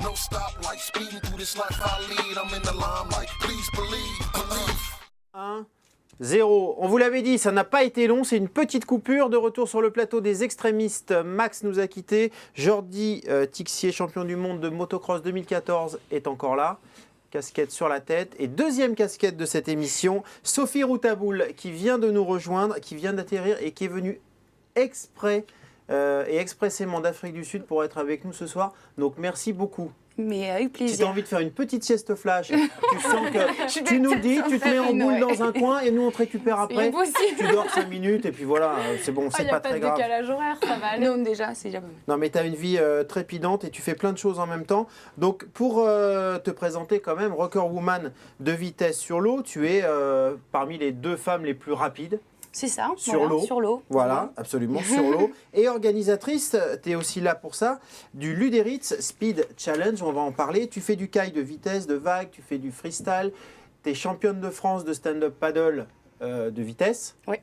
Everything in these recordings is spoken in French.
No stoplight, speeding through this life I lead. I'm in the limelight, please believe. 1-0. On vous l'avait dit, ça n'a pas été long, c'est une petite coupure. De retour sur le plateau des extrémistes, Max nous a quittés. Jordi Tixier, champion du monde de motocross 2014, est encore là. Casquette sur la tête. Et deuxième casquette de cette émission, Sophie Routaboul, qui vient de nous rejoindre, qui vient d'atterrir et qui est venue exprès et expressément d'Afrique du Sud pour être avec nous ce soir. Donc merci beaucoup. Mais avec plaisir. Si tu as envie de faire une petite sieste flash, tu sens que tu nous le dis, tu te mets en boule dans un coin et nous on te récupère après. Tu dors 5 minutes et puis voilà, c'est bon, c'est pas très grave. Il n'y a pas de décalage horaire, ça va aller. Non, déjà, c'est déjà bon. Non mais tu as une vie trépidante et tu fais plein de choses en même temps. Donc pour te présenter quand même, Rocker Woman de vitesse sur l'eau, tu es parmi les 2 femmes les plus rapides. C'est ça, sur l'eau. Sur l'eau. Voilà, absolument, sur l'eau. Et organisatrice, tu es aussi là pour ça, du Luderitz Speed Challenge, on va en parler. Tu fais du kayak de vitesse, de vague, tu fais du freestyle. Tu es championne de France de stand-up paddle de vitesse. Oui,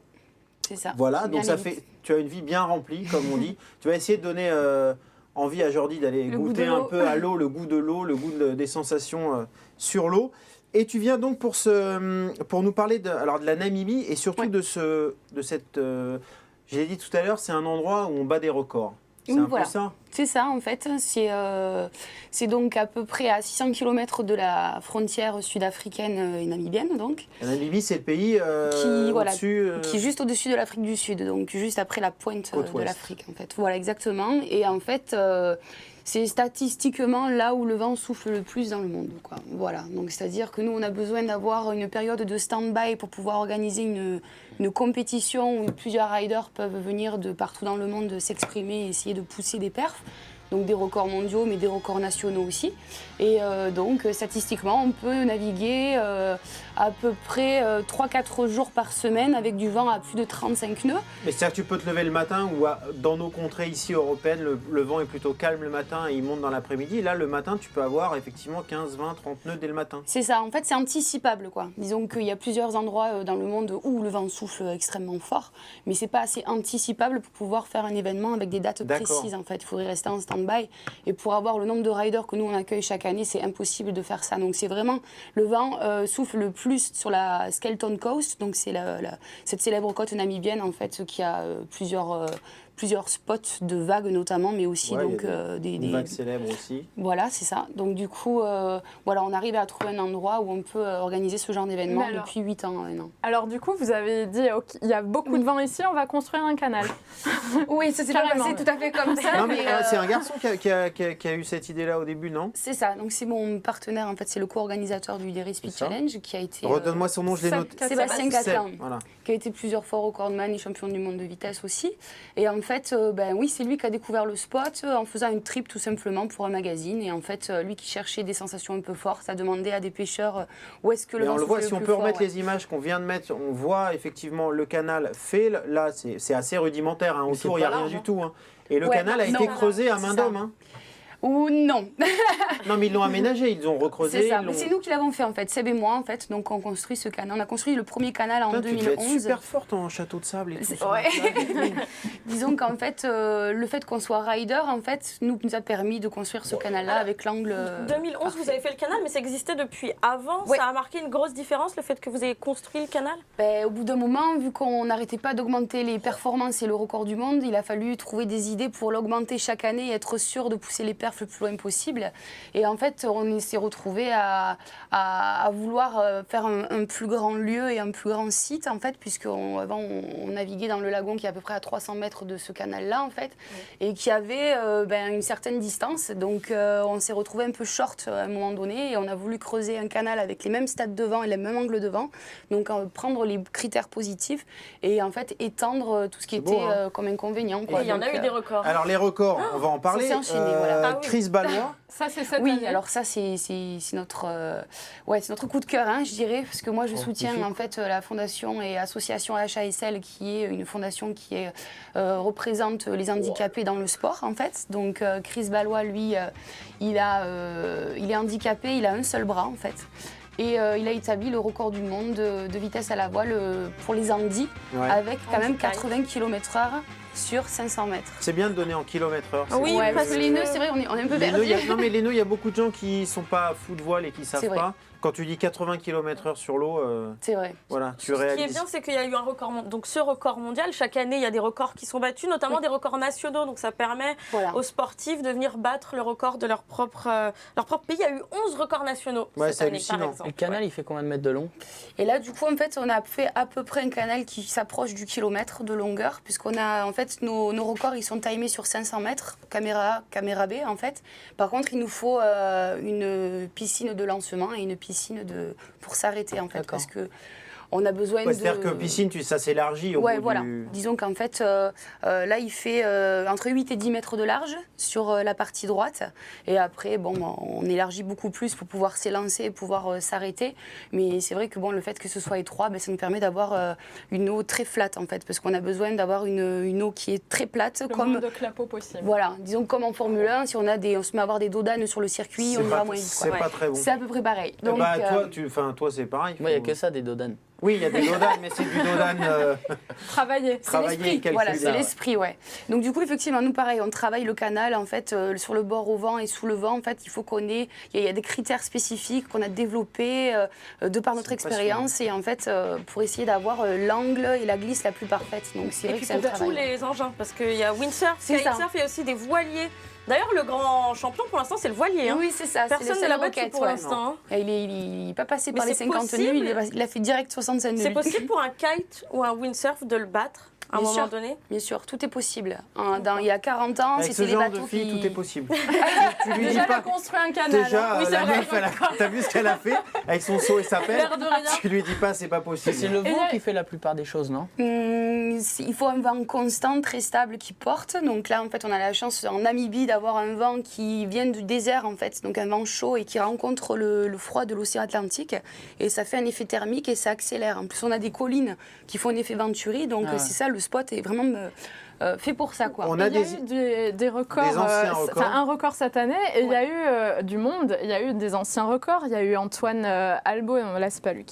c'est ça. Voilà, donc ça fait, tu as une vie bien remplie, comme on dit. Tu vas essayer de donner envie à Jordi d'aller goûter un peu à l'eau, le goût de l'eau, le goût des sensations sur l'eau. Et tu viens donc pour nous parler de la Namibie et surtout de cette... je l'ai dit tout à l'heure, c'est un endroit où on bat des records. C'est un peu ça. C'est ça en fait. C'est donc à peu près à 600 km de la frontière sud-africaine et namibienne. Donc. La Namibie, c'est le pays qui est juste au-dessus de l'Afrique du Sud, donc juste après la pointe de l'Afrique en fait. Voilà exactement. Et en fait... c'est statistiquement là où le vent souffle le plus dans le monde, quoi. Voilà. Donc, c'est-à-dire que nous, on a besoin d'avoir une période de stand-by pour pouvoir organiser une compétition où plusieurs riders peuvent venir de partout dans le monde s'exprimer et essayer de pousser des perfs. Donc des records mondiaux, mais des records nationaux aussi. Et donc, statistiquement, on peut naviguer à peu près 3-4 jours par semaine avec du vent à plus de 35 nœuds. Mais c'est-à-dire que tu peux te lever le matin ou dans nos contrées ici européennes, le vent est plutôt calme le matin et il monte dans l'après-midi. Là, le matin, tu peux avoir effectivement 15, 20, 30 nœuds dès le matin. C'est ça. En fait, c'est anticipable, quoi. Disons qu'il y a plusieurs endroits dans le monde où le vent souffle extrêmement fort, mais c'est pas assez anticipable pour pouvoir faire un événement avec des dates précises, en fait. Il faudrait rester en stand-by. Et pour avoir le nombre de riders que nous on accueille chaque année, c'est impossible de faire ça. Donc c'est vraiment le vent souffle le plus sur la Skelton Coast, donc c'est cette célèbre côte namibienne en fait qui a plusieurs spots de vagues notamment, mais aussi donc des vagues célèbres aussi. Voilà, c'est ça. Donc du coup, on arrive à trouver un endroit où on peut organiser ce genre d'événement depuis 8 ans maintenant. Alors du coup, vous avez dit il y a beaucoup de vent ici, on va construire un canal. Oui, ça s'est pas passé tout à fait comme ça. Non, mais c'est un garçon qui a eu cette idée-là au début, non? C'est ça. Donc c'est mon partenaire en fait, c'est le co-organisateur du Luderitz Speed Challenge qui a été. Redonne-moi son nom, je l'ai noté. Sébastien Catlan, qui a été plusieurs fois recordman et champion du monde de vitesse aussi. Et en fait, c'est lui qui a découvert le spot en faisant une trip tout simplement pour un magazine. Et en fait, lui qui cherchait des sensations un peu fortes, a demandé à des pêcheurs où est-ce que le vent souffle le plus fort. Si on peut remettre les images qu'on vient de mettre, on voit effectivement le canal fait. Là, c'est assez rudimentaire. Hein. Autour, il n'y a rien du tout. Hein. Et le canal a été creusé à main d'homme. Hein. Ou non. Non, mais ils l'ont aménagé, ils ont recreusé. C'est ça. C'est nous qui l'avons fait en fait, Seb et moi en fait. Donc on construit ce canal. On a construit le premier canal en 2011. Tu devais être super forte en château de sable et tout ça. Ouais. Disons qu'en fait, le fait qu'on soit rider en fait nous a permis de construire ce canal-là avec l'angle. 2011, parfait. Vous avez fait le canal, mais ça existait depuis avant. Ouais. Ça a marqué une grosse différence le fait que vous ayez construit le canal. Au bout d'un moment, vu qu'on n'arrêtait pas d'augmenter les performances et le record du monde, il a fallu trouver des idées pour l'augmenter chaque année et être sûr de pousser les perfs le plus loin possible. Et en fait, on s'est retrouvés à vouloir faire un plus grand lieu et un plus grand site, en fait, puisqu'avant, on naviguait dans le lagon qui est à peu près à 300 mètres de ce canal-là, en fait, et qui avait une certaine distance. Donc, on s'est retrouvés un peu short à un moment donné et on a voulu creuser un canal avec les mêmes stades de vent et les mêmes angles de vent. Donc, prendre les critères positifs et, en fait, étendre tout ce qui était comme inconvénient. Quoi. Et il y en a eu des records. Alors, les records, on va en parler. Ça s'est enchaîné, voilà. Chris Ballois. Ça, c'est cette année. Alors ça, c'est notre coup de cœur, hein, je dirais, parce que moi, je soutiens en fait la fondation et association HASL, qui est une fondation qui représente les handicapés dans le sport, en fait. Donc, Chris Ballois, lui, il est handicapé, il a un seul bras, en fait. Et il a établi le record du monde de vitesse à la voile pour les handis, avec quand même 80 km/h. sur 500 mètres. C'est bien de donner en kilomètres/heure. Oui, Ouais, parce parce que les nœuds, c'est vrai, on est un peu Les nœuds, perdus. non mais les nœuds, il y a beaucoup de gens qui sont pas fous de voile et qui savent C'est vrai. pas. Quand tu dis 80 km/h sur l'eau, C'est vrai. voilà, tu Ce qui est réalises. bien, c'est qu'il y a eu un record. Donc ce record mondial, chaque année, il y a des records qui sont battus, notamment des records nationaux. Donc ça permet Voilà. aux sportifs de venir battre le record de leur propre pays. Il y a eu 11 records nationaux Ouais, cette c'est année, hallucinant. par Et exemple. le canal, il fait combien de mètres de long? Et là, du coup, en fait, on a fait à peu près un canal qui s'approche du kilomètre de longueur, puisqu'on a, en fait, nos records, ils sont timés sur 500 mètres, caméra B, en fait. Par contre, il nous faut une piscine de lancement et une piscine pour s'arrêter, en fait, D'accord. parce que on a besoin Ouais, de... c'est-à-dire que piscine, ça s'élargit au Ouais, bout voilà. du... Disons qu'en fait, là, il fait entre 8 et 10 mètres de large sur la partie droite. Et après, bon, on élargit beaucoup plus pour pouvoir s'élancer et pouvoir s'arrêter. Mais c'est vrai que bon, le fait que ce soit étroit, ben, ça nous permet d'avoir une eau très flat, en fait. Parce qu'on a besoin d'avoir une eau qui est très plate. Le Comme, moins de clapots possible. voilà, disons comme en Formule 1, si on se met à avoir des dodanes sur le circuit, on C'est ira pas, moins vite. c'est quoi. pas très bon. C'est à peu près pareil. Eh Donc, bah, toi, c'est pareil. Moi, il n'y a faut- que ça, des dodanes. Oui, il y a des dodanes, mais c'est du dodane. Travailler. c'est Travailler, l'esprit, calculer, voilà, c'est ouais. l'esprit, ouais. Donc du coup, effectivement, nous, pareil, on travaille le canal, en fait, sur le bord au vent et sous le vent, en fait, il faut qu'on ait, il y a des critères spécifiques qu'on a développés de par notre C'est expérience et en fait, pour essayer d'avoir l'angle et la glisse la plus parfaite. Donc c'est Et vrai puis que c'est un pour tous travail. les engins, parce qu'il y a windsurf, C'est ça. kitesurf et aussi des voiliers. D'ailleurs, le grand champion pour l'instant, c'est le voilier. hein. Oui, c'est ça. c'est Personne le ne l'a seul battu rocket, pour ouais. l'instant. hein. Et il n'est pas passé Mais par les c'est 50 possible. nœuds, il a fait direct 65 nœuds. C'est possible pour un kite ou un windsurf de le battre à un Bien moment sûr. donné? Bien sûr, tout est possible. Il y a 40 ans, Avec c'était ce les genre bateaux de fille, qui... tout est possible. tu lui dis Déjà, elle a pas. construit un canal. Déjà, Oui, c'est la vrai. meuf, t'as vu ce qu'elle a fait avec son seau et sa pelle. L'air de rien. Tu lui dis pas, c'est pas C'est possible. le vent là- qui fait la plupart des choses, non? Il faut un vent constant, très stable qui porte. Donc là, en fait, on a la chance en Namibie d'avoir un vent qui vient du désert, en fait, donc un vent chaud et qui rencontre le froid de l'océan Atlantique. Et ça fait un effet thermique et ça accélère. En plus, on a des collines qui font un effet Venturi. Donc Ah ouais. c'est ça, le spot est vraiment fait pour ça, quoi. On Il a y a des. eu des records, des anciens records. un record cette année, et il y a eu du monde, il y a eu des anciens records. Il y a eu Antoine Albo, et là c'est pas lui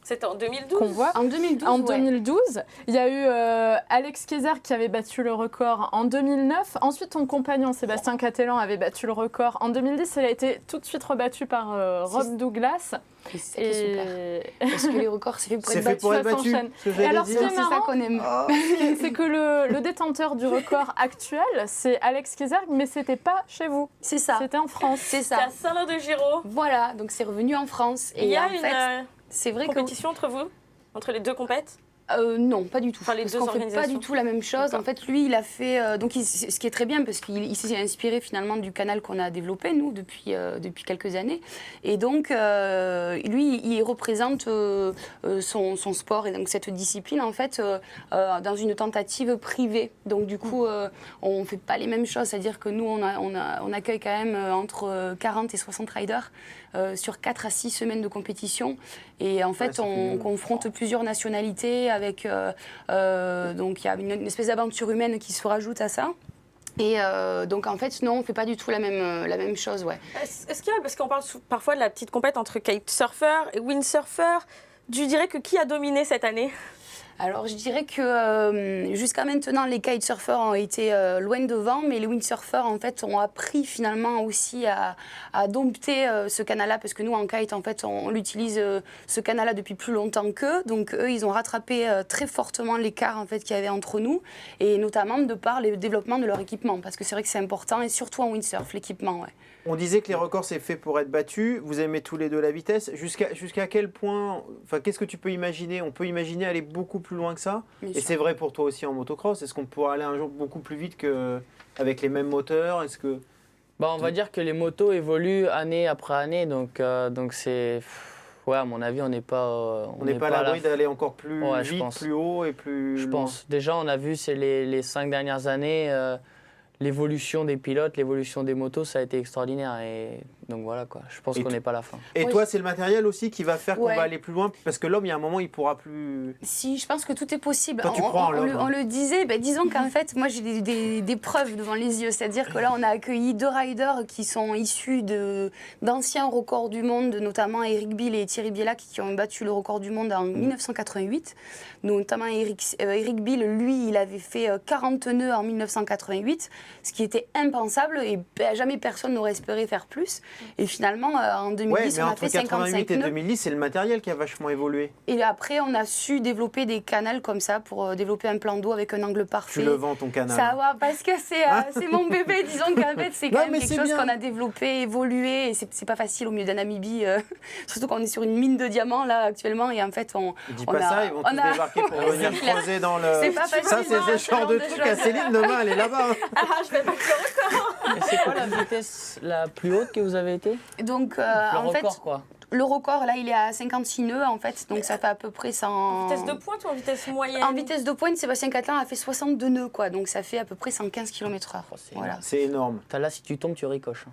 C'était en 2012. qu'on voit. En 2012, En ouais. 2012, il y a eu Alex Kayser qui avait battu le record en 2009. Ensuite, ton compagnon Sébastien Catellan avait battu le record en 2010. Il a été tout de suite rebattu par Rob Douglas. Et c'est ça qui est super. Et Parce que les records, c'est fait pour C'est être fait battu. pour être ça battu. s'enchaîne. ce que Et j'allais alors, dire. C'est ça marrant. qu'on aime. c'est que le détenteur du record actuel, c'est Alex Kayser, mais c'était pas chez vous. C'est ça. C'était en France. C'est C'est ça. à Saint-Lô-de-Giraud. Voilà, donc c'est revenu en France. Il y Et a en une fait, c'est vrai que compétition entre vous? Entre les deux compètes? non, pas du tout. Enfin, les parce deux qu'on fait pas organisations. du tout la même chose. En fait, lui, il a fait ce qui est très bien parce qu'il s'est inspiré finalement du canal qu'on a développé nous depuis quelques années. Et donc, lui, il représente son sport et donc cette discipline en fait dans une tentative privée. Donc du coup, on fait pas les mêmes choses. C'est-à-dire que nous, on accueille quand même entre 40 et 60 riders sur 4 à 6 semaines de compétition. Et en fait, ça fait on du- confronte plusieurs nationalités avec donc il y a une espèce d'aventure humaine qui se rajoute à ça. Et donc en fait, non, on fait pas du tout la même chose, ouais. Est-ce qu'il y a, parce qu'on parle parfois de la petite compète entre kitesurfer et windsurfer, tu dirais que qui a dominé cette année? Alors je dirais que jusqu'à maintenant, les kitesurfers ont été loin devant, mais les windsurfers en fait ont appris finalement aussi à dompter ce canal-là, parce que nous en kite en fait on l'utilise ce canal-là depuis plus longtemps qu'eux, donc eux ils ont rattrapé très fortement l'écart en fait qu'il y avait entre nous, et notamment de par le développement de leur équipement, parce que c'est vrai que c'est important, et surtout en windsurf l'équipement, ouais. On disait que les records c'est fait pour être battu. Vous aimez tous les deux la vitesse. Jusqu'à quel point, enfin, qu'est-ce que tu peux imaginer? On peut imaginer aller beaucoup plus loin que ça. Bien Et sûr. c'est vrai pour toi aussi en motocross. Est-ce qu'on pourra aller un jour beaucoup plus vite qu'avec les mêmes moteurs? Est-ce que Bah, on va dire que les motos évoluent année après année, donc c'est... Ouais, à mon avis, on n'est pas... on n'est pas à l'abri d'aller encore plus Ouais, je vite, pense. plus haut et plus Je loin? pense. Déjà, on a vu, c'est les 5 dernières années, l'évolution des pilotes, l'évolution des motos, ça a été extraordinaire. Et donc voilà, quoi. Je pense Et qu'on n'est pas à la fin. Et Oui. toi, c'est le matériel aussi qui va faire qu'on Ouais. va aller plus loin, parce que l'homme, il y a un moment, il pourra plus. Si, je pense que tout est possible. Toi, tu crois en l'homme, on hein. le disait, disons qu'en fait, moi j'ai des preuves devant les yeux. C'est-à-dire que là, on a accueilli 2 riders qui sont issus d'anciens records du monde, notamment Eric Bill et Thierry Bielac, qui ont battu le record du monde en 1988. Notamment Eric Bill, lui, il avait fait 40 nœuds en 1988, ce qui était impensable et jamais personne n'aurait espéré faire plus. Et finalement, en 2010, Ouais, mais on a entre fait 88 55 et nœuds. 2010, c'est le matériel qui a vachement évolué. Et après, on a su développer des canals comme ça pour développer un plan d'eau avec un angle parfait. Tu le vends, ton canal. Ça va, parce que c'est mon bébé. Disons qu'en fait, c'est Non, quand même mais quelque c'est chose bien. qu'on a développé, évolué. Et c'est pas facile au milieu d'un Namibie, surtout qu'on est sur une mine de diamants là actuellement. Et en fait, Dis on pas a- ça, ils vont on tous a- débarquer pour Ouais, venir c'est clair. creuser dans le. C'est pas facile, Ça, c'est hein, ce ce genre genre de de truc choses. à Céline demain, elle est là-bas. Ah, je vais battre le record. Et c'est quoi la vitesse la plus haute que vous avez été? Donc, Le en record, fait, quoi. le record là, il est à 56 nœuds en fait. Donc, ça fait à peu près 100. En vitesse de pointe ou en vitesse moyenne? En vitesse de pointe, Sébastien Catelin a fait 62 nœuds, quoi. Donc, ça fait à peu près 115 km/h. Oh, c'est Voilà. C'est énorme. Là, si tu tombes, tu ricoches.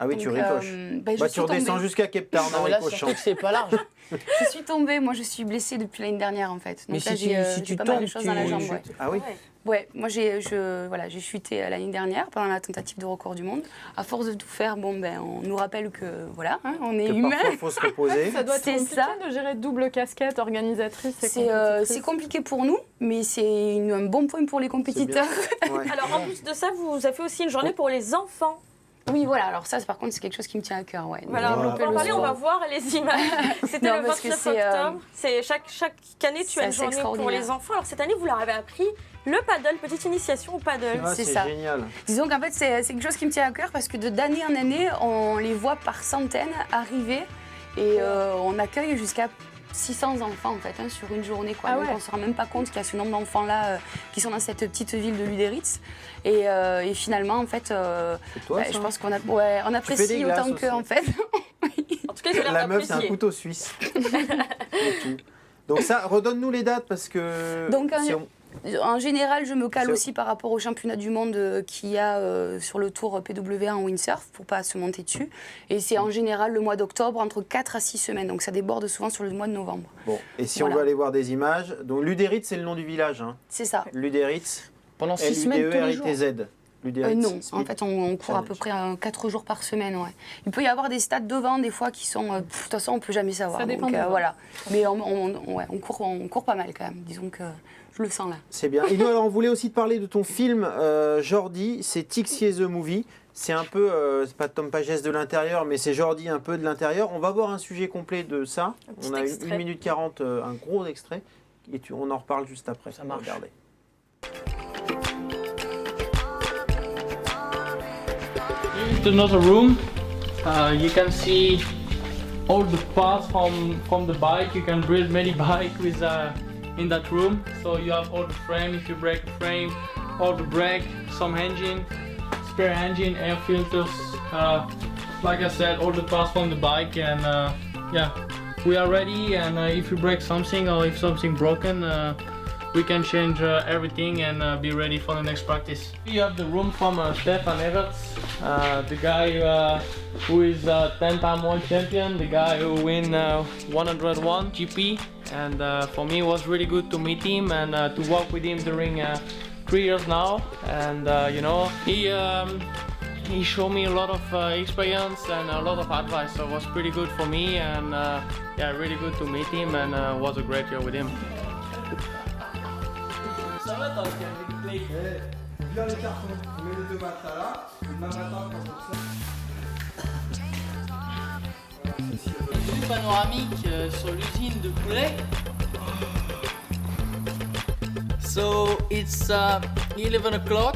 Ah oui, tu Donc, ricoches. je Bah, suis tu redescends tombée. jusqu'à Cape Town en Non, mais là, ricochant. surtout que c'est pas large. Je suis tombée, moi je suis blessée depuis l'année dernière en fait. Mais Donc là si tu- si j'ai tu pas mal de tombes, choses tu- dans la jambe. tu- Ouais, Ah oui. ouais moi j'ai chuté l'année dernière pendant la tentative de record du monde. À force de tout faire, on nous rappelle que voilà, hein, on est Que humain. parfois, il faut se reposer. Ça doit être C'est compliqué ça. de gérer double casquette, organisatrice et C'est compétitrice. compliqué pour nous, mais c'est un bon point pour les compétiteurs. Ouais. Alors en plus de ça, vous avez fait aussi une journée pour les enfants. Oui, voilà, alors ça par contre c'est quelque chose qui me tient à cœur. Ouais. Voilà, Voilà. on peut en parler, on va voir les images. C'était Non, le parce que 29 c'est, octobre. C'est chaque année, tu c'est as une assez journée pour extraordinaire. les enfants. Alors cette année, vous leur avez appris le paddle, petite initiation au paddle. Ah, c'est c'est ça. génial. Disons qu'en fait, c'est quelque chose qui me tient à cœur parce que d'année en année, on les voit par centaines arriver et on accueille jusqu'à 600 enfants en fait sur une journée. Quoi. Ah Donc ouais. on ne se rend même pas compte qu'il y a ce nombre d'enfants-là qui sont dans cette petite ville de Luderitz. Et finalement, en fait, C'est toi, ça je pense qu'on fais des apprécie glaces autant qu'eux aussi. en fait. En tout cas, j'ai l'air La meuf, c'est un d'apprécier. couteau suisse. Et tout. Donc ça, redonne-nous les dates parce que. Donc, si on- En général, je me cale C'est- aussi par rapport au championnat du monde qu'il y a sur le tour PWA en windsurf pour pas se monter dessus. Et c'est en général le mois d'octobre, entre 4 à 6 semaines. Donc ça déborde souvent sur le mois de novembre. Bon, et si Voilà. on veut aller voir des images, donc Luderitz, c'est le nom du village. Hein. C'est ça. Luderitz, Pendant 6 semaines, tous les jours. L-U-D-E-R-I-T-Z. Luderitz. Non, c'est- en fait, on court à peu près 4 jours par semaine. Ouais. Il peut y avoir des stades devant, des fois, qui sont. De toute façon, on ne peut jamais savoir. Ça dépend Donc, du vent. voilà. Mais on court pas mal quand même. Disons que je le sens là. C'est bien. Et nous, alors, on voulait aussi te parler de ton film Jordi, c'est Tixier the Movie. C'est un peu, c'est pas Tom Pages de l'intérieur, mais c'est Jordi un peu de l'intérieur. On va voir un sujet complet de ça. petit On a extrait. 1 minute 40, un gros extrait. Et on en reparle juste après. Ça marche. Regardez. Here's another room. You can see all the parts from the bike. You can build many bike with in that room. So you have all the frame. If you break the frame, all the brake, some engine, spare engine, air filters. Like I said, all the parts from the bike. And yeah, we are ready. And if you break something or if something broken, we can change everything and be ready for the next practice. You have the room from Stefan Everts, the guy who is 10-time world champion, the guy who win 101 GP, and for me it was really good to meet him and to work with him during 3 years now. And you know, he showed me a lot of experience and a lot of advice, so it was pretty good for me. And yeah, really good to meet him, and was a great year with him. Viens les cartons, on met les deux matelas là, et demain matin quand on sort. Une vue panoramique sur l'usine de poulet. So it's 11 o'clock.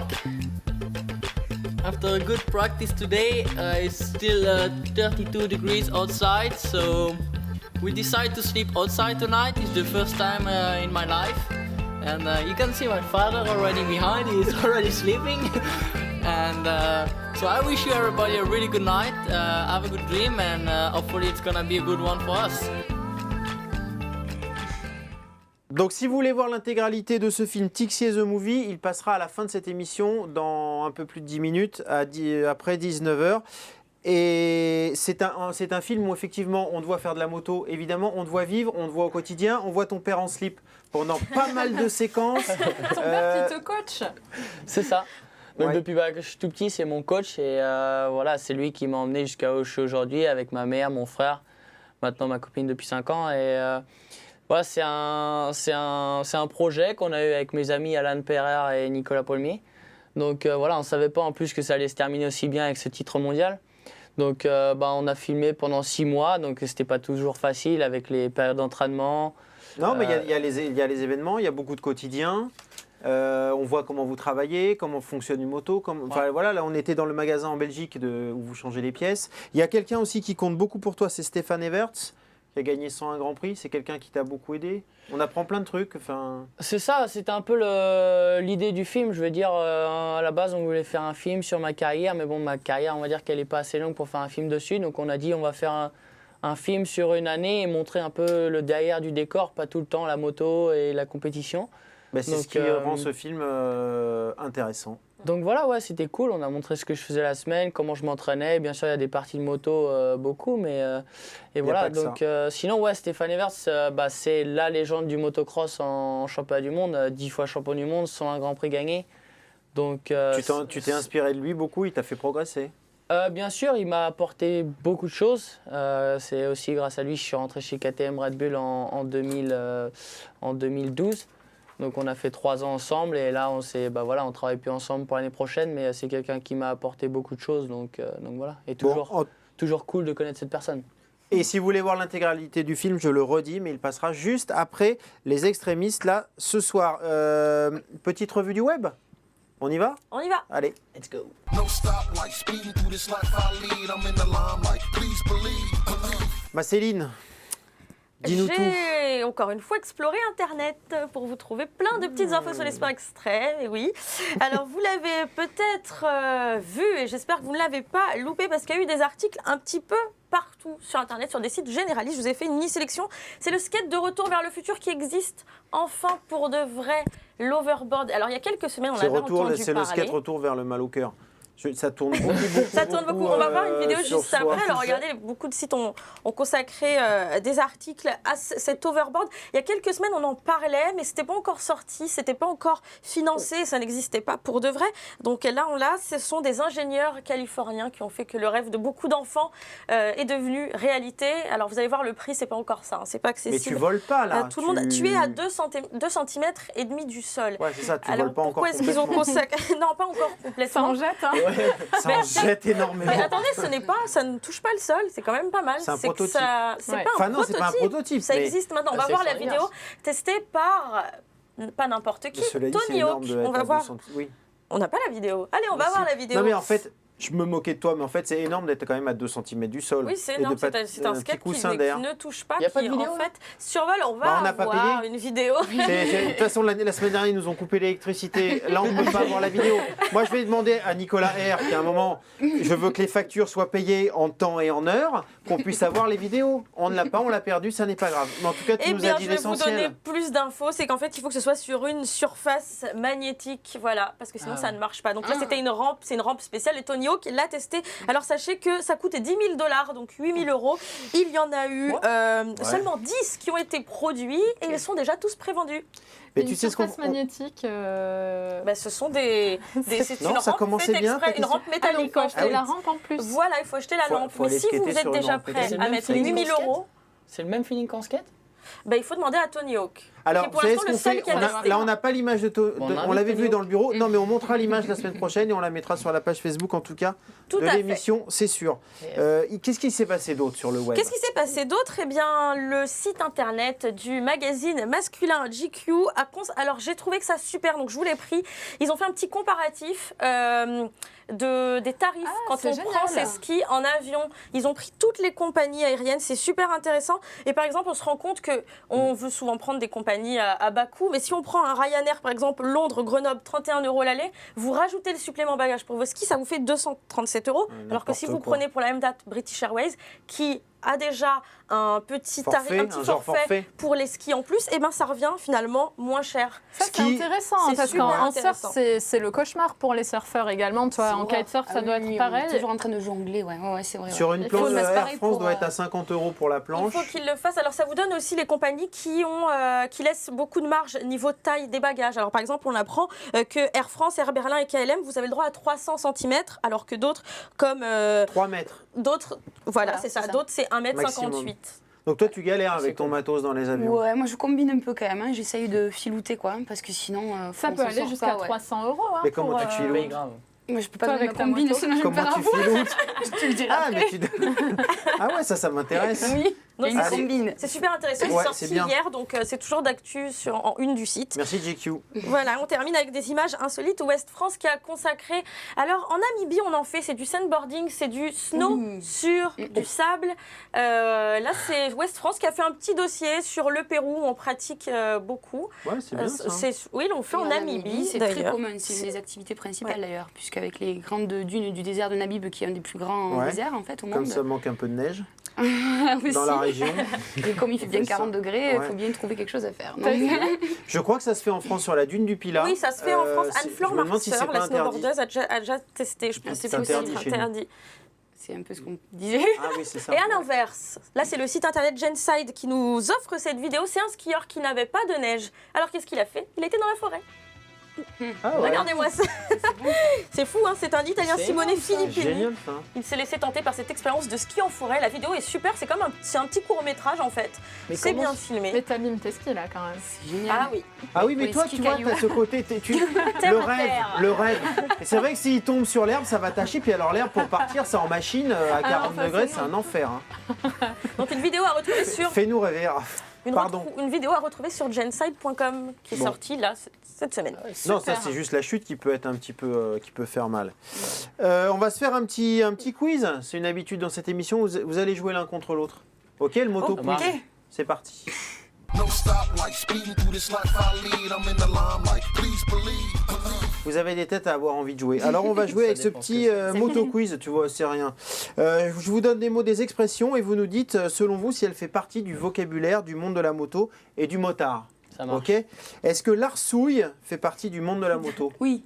After a good practice today, it's still 32 degrees outside, so we decided to sleep outside tonight. It's the first time in my life. And you can see my father already behind, he's already sleeping. And so I wish you everybody a really good night, have a good dream, and hopefully it's gonna be a good one for us. Donc si vous voulez voir l'intégralité de ce film Tixier the Movie, il passera à la fin de cette émission dans un peu plus de 10 minutes, après 19h. Et c'est un film où effectivement on te voit faire de la moto, évidemment, on te voit vivre, on te voit au quotidien, on voit ton père en slip pendant pas mal de séquences. Ton père qui te coach. C'est ça. Donc Ouais. depuis que je suis tout petit, c'est mon coach et voilà, c'est lui qui m'a emmené jusqu'à où je suis aujourd'hui avec ma mère, mon frère, maintenant ma copine depuis 5 ans. Et voilà, c'est un projet qu'on a eu avec mes amis Alan Perrer et Nicolas Paulmier. Donc voilà, on ne savait pas en plus que ça allait se terminer aussi bien avec ce titre mondial. Donc on a filmé pendant 6 mois, donc c'était pas toujours facile avec les périodes d'entraînement. Non, mais il y a les événements, il y a beaucoup de quotidien. On voit comment vous travaillez, comment fonctionne une moto. Enfin, voilà, là, on était dans le magasin en Belgique où vous changez les pièces. Il y a quelqu'un aussi qui compte beaucoup pour toi, c'est Stéphane Everts, qui a gagné 101 Grand Prix. C'est quelqu'un qui t'a beaucoup aidé. On apprend plein de trucs. Enfin... C'est ça, c'était un peu l'idée du film. Je veux dire, à la base, on voulait faire un film sur ma carrière, mais bon, ma carrière, on va dire qu'elle n'est pas assez longue pour faire un film dessus. Donc on a dit, on va faire un film sur une année et montrer un peu le derrière du décor, pas tout le temps la moto et la compétition. Bah, c'est ce qui rend ce film intéressant. Donc voilà, ouais, c'était cool. On a montré ce que je faisais la semaine, comment je m'entraînais. Bien sûr, il y a des parties de moto, beaucoup, mais et voilà. Donc sinon, ouais, Stéphane Everts, c'est la légende du motocross en championnat du monde, 10 fois champion du monde, 101 Grand Prix gagné. Donc tu t'es inspiré de lui beaucoup, il t'a fait progresser. Bien sûr, il m'a apporté beaucoup de choses. C'est aussi grâce à lui que je suis rentré chez KTM Red Bull en 2012. Donc on a fait 3 ans ensemble et là on travaille plus ensemble pour l'année prochaine, mais c'est quelqu'un qui m'a apporté beaucoup de choses, donc voilà. Et toujours cool de connaître cette personne. Et si vous voulez voir l'intégralité du film, je le redis, mais il passera juste après Les Extrémistes, là, ce soir. Petite revue du web, on y va? On y va. Allez. Let's go. No stoplight, speeding through this life I lead. I'm in the limelight. Please believe. Ma Céline, dis-nous tout. J'ai encore une fois exploré Internet pour vous trouver plein de petites infos sur les sports extrêmes, et oui. Alors vous l'avez peut-être vu, et j'espère que vous ne l'avez pas loupé, parce qu'il y a eu des articles un petit peu partout sur Internet, sur des sites généralistes. Je vous ai fait une mini-sélection. C'est le skate de Retour vers le futur qui existe enfin pour de vrai, l'overboard. Alors il y a quelques semaines, on avait entendu parler. C'est le skate retour vers le mal au cœur. Ça tourne beaucoup. Ça tourne beaucoup. On va voir une vidéo sur juste après. Alors regardez, beaucoup de sites ont consacré des articles à cet overboard. Il y a quelques semaines, on en parlait, mais c'était pas encore sorti, c'était pas encore financé, ça n'existait pas pour de vrai. Donc là, ce sont des ingénieurs californiens qui ont fait que le rêve de beaucoup d'enfants est devenu réalité. Alors vous allez voir, le prix, c'est pas encore ça, hein. C'est pas accessible. Mais tu voles pas là. Tout le monde, tu es à 2 cm et demi du sol. Ouais, c'est ça. Tu Alors voles pas encore. pourquoi est-ce qu'ils ont consacré Non, pas encore complètement. Ça en jette, hein. Ça en jette énormément. Mais attendez, ça ne touche pas le sol, c'est quand même pas mal. C'est un prototype. C'est Ouais. pas Enfin un non, prototype. c'est pas un prototype. Ça mais existe maintenant. On va c'est voir la extraordinaire. vidéo testée par pas n'importe qui, Cela dit, c'est Tony Hawk. énorme de On va être à voir. 200. Oui. On n'a pas la vidéo. Allez, on va Mais voir si. la vidéo. Non mais en fait, je me moquais de toi, mais en fait c'est énorme d'être quand même à 2 cm du sol. Oui, c'est Et énorme. de pas- C'est un petit skate qui coussin d'air. ne touche pas, Y a pas qui de vidéo, en fait survole. On Bah, va on n'a pas avoir payé. une vidéo. De toute façon, la semaine dernière, ils nous ont coupé l'électricité. Là, on ne peut pas avoir la vidéo. Moi, je vais demander à Nicolas R, qui à un moment, je veux que les factures soient payées en temps et en heure, qu'on puisse avoir les vidéos. On ne l'a pas, on l'a perdu, ça n'est pas grave. Mais en tout cas, tu Eh nous bien, as dit je vais vous donner l'essentiel. plus d'infos. C'est qu'en fait, il faut que ce soit sur une surface magnétique, voilà, parce que sinon ça ne marche pas. Donc là, c'était une rampe, c'est une rampe spéciale. Et Tony Hawk l'a testé. Alors sachez que ça coûtait $10 000, donc 8 000 €. Il y en a eu seulement 10 qui ont été produits et ils sont déjà tous prévendus. Mais Une tu sais ce qu'on. surface magnétique. Bah, ce sont c'est Non, une ça rampe commençait faite bien, exprès, ta une rampe Ah, donc métallique. faut en acheter fait. la rampe en plus. Voilà, il faut acheter la lampe. faut Mais aller si vous skater êtes sur une déjà rampe prêt métallique. à mettre 8 000 €, C'est le même feeling qu'en skate? bah, il faut demander à Tony Hawk. Alors, qui est pour vous savez l'instant ce le qu'on seul fait qui a testé. Là, on n'a pas l'image de. On On invite l'avait vu Tony dans le bureau. Non, mais on montrera l'image la semaine prochaine et on la mettra sur la page Facebook, en tout cas, Tout de à fait. l'émission, c'est sûr. Qu'est-ce qui s'est passé d'autre sur le web? Qu'est-ce qui s'est passé d'autre? Eh bien, le site internet du magazine masculin GQ a alors j'ai trouvé que ça super, donc je vous l'ai pris. Ils ont fait un petit comparatif des tarifs quand c'est on génial. prend ses skis en avion. Ils ont pris toutes les compagnies aériennes, c'est super intéressant. Et par exemple, on se rend compte que on veut souvent prendre des compagnies à bas coût, mais si on prend un Ryanair, par exemple, Londres-Grenoble, 31 € l'aller, vous rajoutez le supplément bagage pour vos skis, ça vous fait 237 €. Alors que si vous N'importe quoi. prenez pour la même date British Airways, qui a déjà un petit Forfait, tarif, un petit un genre forfait. pour les skis en plus, et ben ça revient finalement moins cher. Ça, c'est Ski, intéressant, c'est parce super qu'en surf, intéressant. c'est le cauchemar pour les surfeurs également. Toi, en kitesurf, ça doit être pareil. Toujours en train de jongler, ouais, c'est vrai. Sur une Il faut planche, le mettre Air pareil France pour, doit être à 50 € pour la Il planche. faut qu'ils le fassent. Alors ça vous donne aussi les compagnies qui laissent beaucoup de marge niveau de taille des bagages. Alors par exemple, on apprend que Air France, Air Berlin et KLM, vous avez le droit à 300 cm, alors que d'autres comme 3 mètres. d'autres, voilà, c'est ça. D'autres c'est 1,58 m. Donc toi, tu galères avec C'est ton cool. matos dans les avions. Ouais, moi je combine un peu quand même, hein. J'essaye de filouter quoi, parce que sinon. Ça on peut s'en aller sort jusqu'à pas, ouais. 300 €. Hein, Mais comment pour, tu te C'est filoutes grave. Moi je peux pas Toi, donner ma avec ta combine, moto. sinon je vais me Comment faire tu avoir. filoutes Je te le dirai Ah, après. mais tu... ah ouais, ça m'intéresse. Oui, il y a une Allez. combine. C'est super intéressant, Ouais, c'est c'est sorti bien. hier, donc c'est toujours d'actu en une du site. Merci GQ. Voilà, on termine avec des images insolites. Ouest France qui a consacré. Alors en Namibie, on en fait, c'est du sandboarding, c'est du snow sur du sable. Là, c'est Ouest France qui a fait un petit dossier sur le Pérou où on pratique beaucoup. Ouais, c'est bien ça. Oui, on fait en Namibie, c'est très d'ailleurs. commun, c'est une des activités principales d'ailleurs, puisqu'avec les grandes dunes du désert de Namib, qui est un des plus grands Ouais. déserts en fait au Comme monde. ça manque un peu de neige Aussi. dans la région. Et comme il fait bien C'est ça. 40 degrés, il Ouais. faut bien trouver quelque chose à faire. T'as Donc, vu Je crois que ça se fait en France sur la dune du Pilat. Oui, ça se fait en France. C'est- Anne-Fleur je me demande si c'est Marceur, pas la interdit. snowboardeuse, a déjà testé. Je pense C'est que interdit c'est chez nous. interdit. c'est un peu ce qu'on disait. Ah oui, c'est ça. Et à l'inverse, là c'est le site internet Genside qui nous offre cette vidéo. C'est un skieur qui n'avait pas de neige. Alors qu'est-ce qu'il a fait? Il était dans la forêt. Ah ouais. Regardez-moi ça. C'est fou, hein, c'est un Italien C'est Simone énorme, ça. Filippini. Génial ça. Il s'est laissé tenter par cette expérience de ski en forêt. La vidéo est super, c'est un petit court-métrage en fait. Mais C'est comment bien filmé. Mais t'abîmes tes skis là quand même. C'est génial. Ah oui. Ah oui, mais Pour toi, les tu skis vois, cailloux. t'as ce côté, le Terre à rêve, terre. le rêve. Et c'est vrai que s'il tombe sur l'herbe, ça va tâcher. Puis alors l'herbe, pour partir, c'est en machine à 40 ça, degrés, c'est c'est un enfer. Hein. Donc une vidéo à retrouver sur Fais-nous rêver. Pardon. une vidéo à retrouver sur genside.com qui est Bon. sortie là cette semaine. Non, ça c'est juste la chute qui peut être un petit peu, qui peut faire mal. On va se faire un petit quiz. C'est une habitude dans cette émission. Vous allez jouer l'un contre l'autre. Ok, le moto quiz. ok. C'est parti. No stoplight, speeding through this life I lead. I'm in the limelight, please believe. Vous avez des têtes à avoir envie de jouer. Alors on va jouer avec ce dépend petit ce que moto quiz, tu vois, c'est rien. Je vous donne des mots, des expressions et vous nous dites, selon vous, si elle fait partie du vocabulaire du monde de la moto et du motard. Ça marche. Ok. Est-ce que l'arsouille fait partie du monde de la moto? Oui.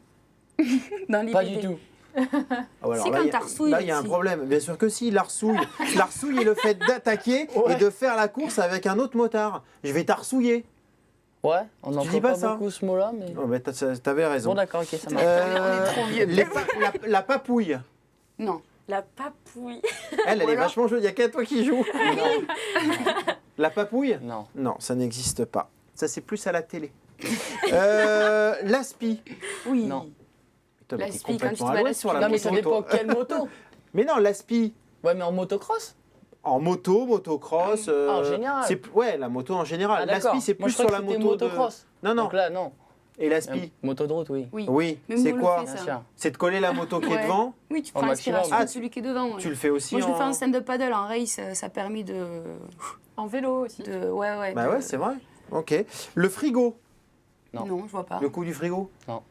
Dans les Pas BD. du tout. Ah ouais, alors C'est là, quand il y a- t'arsouilles là, il y a un aussi. problème. Bien sûr que si, l'arsouille. L'arsouille est le fait d'attaquer et de faire la course avec un autre motard. Je vais t'arsouiller. Ouais, on Tu dis n'emploie pas pas ça beaucoup ce mot-là, mais. Oh, bah, t'avais raison. Bon, d'accord, ok, ça marche. Euh, On est trop vieux. la papouille. Non. La papouille. Elle est vachement jolie. Il n'y a qu'à toi qui joue. La papouille? Non. Non, ça n'existe pas. Ça, c'est plus à la télé. L'aspi. Oui. Non. Putain, mais t'es L'aspi, quand tu complètement te à balades l'ouest sur la Non, mais ça moto, dépend toi. quelle moto. Mais non, l'aspi. Ouais, mais en motocross. En moto, motocross. En général. Ouais, la moto en général. Ah, d'accord. L'aspi, c'est Moi, plus je sur crois la que c'était moto. motocross. Non, non. Donc là, non. Et l'aspi? Moto de route, oui. Oui. Oui. Même C'est moi, on quoi le fait, Bien ça. sûr. C'est de coller la moto qui est Ouais. devant. Oui, tu Au prends maximum. l'inspiration Ah, de celui qui est devant. ouais. Tu le fais aussi Moi, je le fais en... en stand-up paddle, en race, ça permet En vélo aussi. Ouais. Bah ouais, c'est vrai. Ok. Le frigo. Non. Non, je vois pas. Le coup du frigo. Non.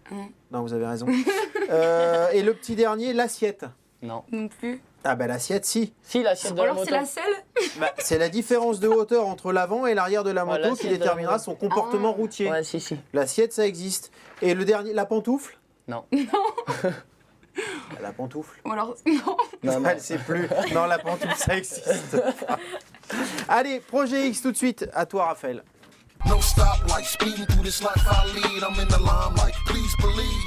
Non, vous avez raison. Et le petit dernier, l'assiette. Non. Non plus. Ah bah l'assiette, si. Si, l'assiette de la Alors, moto. c'est la selle. Bah, c'est la différence de hauteur entre l'avant et l'arrière de la Ouais, moto qui l'assiette de la déterminera moto. son comportement Ah. routier. Ouais, si, si. L'assiette, ça existe. Et le dernier, la pantoufle. Non. La pantoufle. Ou alors, non. Non, non. Elle sait plus. Non, la pantoufle, ça existe pas. Allez, projet X tout de suite. À toi, Raphaël. No stoplight, speeding through this life I lead. I'm in the limelight, please believe.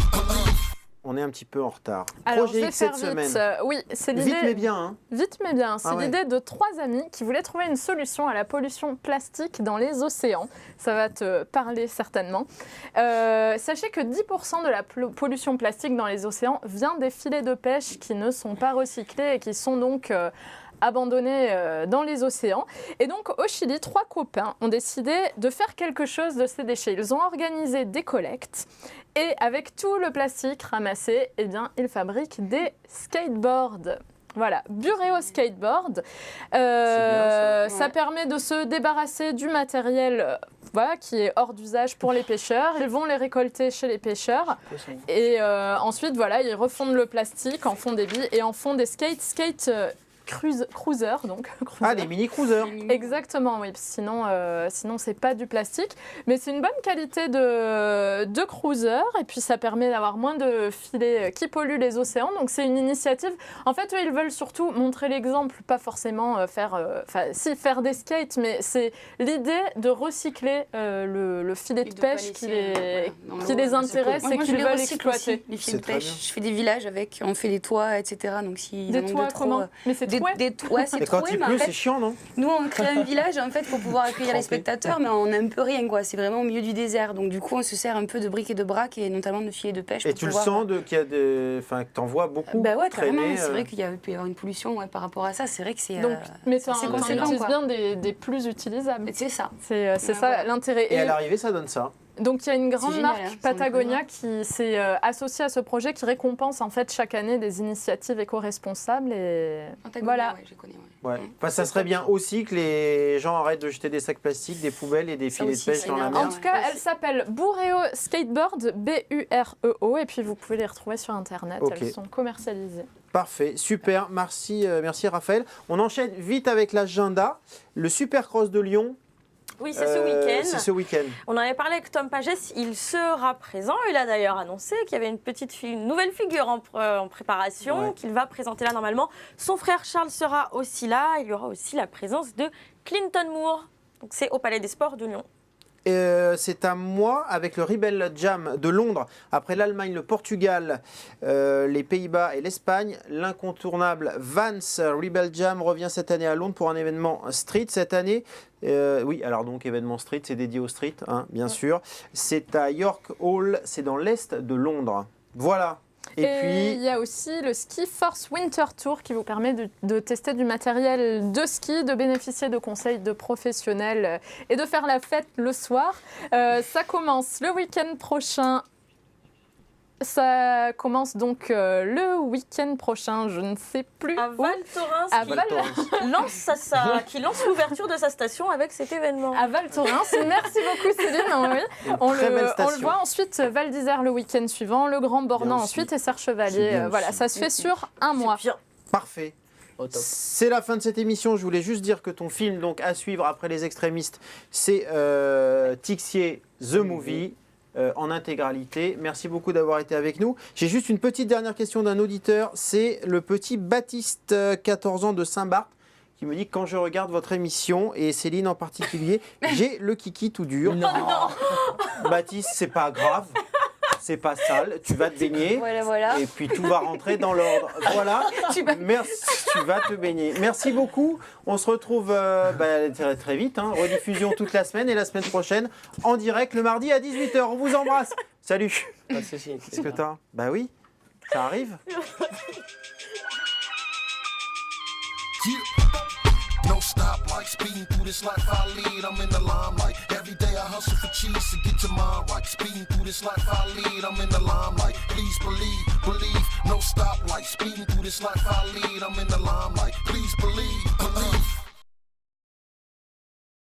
On est un petit peu en retard. Alors, je projet vais X faire cette vite. semaine. Oui, c'est Vite l'idée. mais bien, hein. Vite mais bien, c'est Ah ouais. l'idée de 3 amis qui voulaient trouver une solution à la pollution plastique dans les océans. Ça va te parler certainement. Sachez que 10% de la pollution plastique dans les océans vient des filets de pêche qui ne sont pas recyclés et qui sont donc abandonnés dans les océans. Et donc au Chili, 3 copains ont décidé de faire quelque chose de ces déchets. Ils ont organisé des collectes et avec tout le plastique ramassé, eh bien, ils fabriquent des skateboards. Voilà, Bureo Skateboard. bien, ça. Ça Ouais. permet de se débarrasser du matériel voilà, qui est hors d'usage pour les pêcheurs. Ils vont les récolter chez les pêcheurs. Et ensuite, voilà, ils refondent le plastique, en font des billes et en font des skates. Skate, cruiser, donc. Ah, les mini cruisers. Exactement, oui. Sinon, c'est pas du plastique. Mais c'est une bonne qualité de cruiser. Et puis, ça permet d'avoir moins de filets qui polluent les océans. Donc, c'est une initiative. En fait, eux, ils veulent surtout montrer l'exemple, pas forcément faire des skates, mais c'est l'idée de recycler le filet de pêche qui les intéresse et qu'ils veulent exploiter. Les filets de pêche. Je fais des villages avec, on fait des toits, etc. Donc, des toits, comment? Mais c'est troué. Ouais, c'est Et quand troué, il mais pleut, en fait, c'est chiant, non? nous, on crée un village en fait pour pouvoir accueillir les spectateurs, mais on n'a un peu rien, quoi. C'est vraiment au milieu du désert. Donc, du coup, on se sert un peu de briques et de braques et notamment de filets de pêche. Et tu le sens qu'il y a que t'en vois beaucoup. Bah ouais, carrément. traîner, C'est vrai qu'il peut y avoir une pollution par rapport à ça. C'est vrai que c'est. Donc, mais c'est on conséquent, utilise quoi. bien des plus utilisables. C'est ça. C'est ça voilà. l'intérêt. Et à l'arrivée, ça donne ça. Donc il y a une grande génial, marque, hein, Patagonia, qui s'est associée à ce projet, qui récompense en fait chaque année des initiatives éco-responsables. Et voilà. Ouais, je connais, ouais. Ouais. Enfin, ça serait bien aussi que les gens arrêtent de jeter des sacs plastiques, des poubelles et des Ça filets de aussi, pêche c'est dans la énervant. mer. En tout cas, elle s'appelle Bureo Skateboard, B-U-R-E-O, et puis vous pouvez les retrouver sur Internet, Ok. elles sont commercialisées. Parfait, super, merci Raphaël. On enchaîne vite avec l'agenda. Le Supercross de Lyon. Oui, c'est ce week-end. C'est ce week-end. On en avait parlé avec Tom Pages, il sera présent. Il a d'ailleurs annoncé qu'il y avait une nouvelle figure en préparation, Ouais. qu'il va présenter là normalement. Son frère Charles sera aussi là. Il y aura aussi la présence de Clinton Moore. Donc c'est au Palais des Sports de Lyon. C'est à moi avec le Rebel Jam de Londres. Après l'Allemagne, le Portugal, les Pays-Bas et l'Espagne, l'incontournable Vans Rebel Jam revient cette année à Londres pour un événement street cette année. Oui, alors donc événement street, c'est dédié au street, hein, bien sûr. C'est à York Hall, c'est dans l'est de Londres. Voilà. Et puis, il y a aussi le Ski Force Winter Tour qui vous permet de tester du matériel de ski, de bénéficier de conseils de professionnels et de faire la fête le soir. Ça commence le week-end prochain. Ça commence donc le week-end prochain, je ne sais plus À où. Val Thorens, À qui lance l'ouverture de sa station avec cet événement. À Val Thorens. Merci beaucoup Céline. Oui. On très belle le station. voit ensuite Val d'Isère le week-end suivant, le Grand Bornand Bien ensuite aussi. et C'est Serre-Chevalier. bien Voilà, aussi. ça se fait sur un mois. C'est bien. parfait. Au top. C'est la fin de cette émission. Je voulais juste dire que ton film donc à suivre après Les Extrémistes, c'est Tixier The Movie. En intégralité. Merci beaucoup d'avoir été avec nous. J'ai juste une petite dernière question d'un auditeur. C'est le petit Baptiste, 14 ans de Saint-Barth, qui me dit que quand je regarde votre émission, et Céline en particulier, j'ai le kiki tout dur. Non. Baptiste, c'est pas grave. C'est pas sale, tu vas te baigner Voilà. et puis tout va rentrer dans l'ordre. Voilà, merci, tu vas te baigner. Merci beaucoup, on se retrouve très, très vite, hein. Rediffusion toute la semaine et la semaine prochaine en direct le mardi à 18h. On vous embrasse, salut. Pas de souci. Qu'est-ce que t'as? Bah oui, ça arrive. No stoplight, speeding through this life I lead, I'm in the limelight. Every day I hustle for cheese to get your mind right. Speeding through this life I lead, I'm in the limelight. Please believe, no stoplight. Speeding through this life I lead, I'm in the limelight. Please believe.